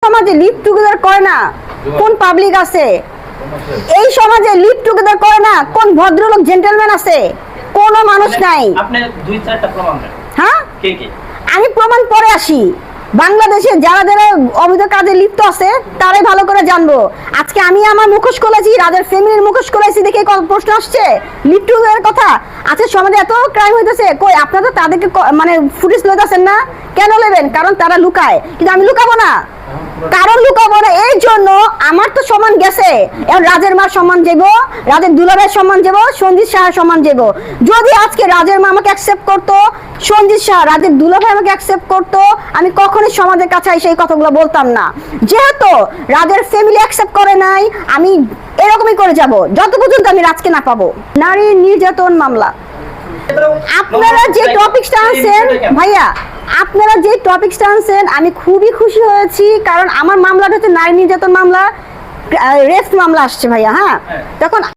সমাজে live together করে না কোন পাবলিক আছে? এই সমাজে লিভ টুগেদার করে না কোন ভদ্রলোক জেন্টলম্যান আছে? কোনো মানুষ নাই। আপনি দুই চারটা প্রমাণ দেন। হ্যাঁ, কে কে? আমি প্রমাণ পরে আসি। বাংলাদেশে যারা যারা অবৈধ কাজে লিপ্ত আছে তারাই ভালো করে জানবো। আজকে আমি আমার মুখোশ খুলেছি, রাজের ফ্যামিলির মুখোশ খুলেছি দেখে প্রশ্ন আসছে লিপ্ত হওয়ার কথা। আজকে সমাজে এত ক্রাইম হইতেছে, কই আপনারা তো তাদেরকে মানে ফুটেজ লইতেছেন না? কেন নেবেন? কারণ তারা লুকায়, কিন্তু আমি লুকাবো না। কারণ লুকাবো না, এই জন্য আমার তো সম্মান গেছে। এখন রাজের মার সম্মান যাব, রাজের দুলাভাইয়ের সম্মান যাব, সঞ্জিত শাহের সম্মান যাব। যদি আজকে রাজের মা আমাকে অ্যাকসেপ্ট করতো, সঞ্জিত শাহ রাজের দুলাভাই আমাকে অ্যাকসেপ্ট করতো, আমি কখনোই সমাজের কাছে সেই কথাগুলো বলতাম না। যেহেতু রাজের ফ্যামিলি অ্যাকসেপ্ট করে নাই, আমি এরকমই করে যাব যত পর্যন্ত আমি রাজকে না পাবো। নারী নির্যাতন মামলা আপনারা যে টপিকটা আনছেন ভাইয়া, আপনারা যে টপিকটা আনছেন আমি খুবই খুশি হয়েছি, কারণ আমার মামলাটা হচ্ছে নারী নির্যাতন মামলা, রেপ মামলা আসছে ভাইয়া। হ্যাঁ, তখন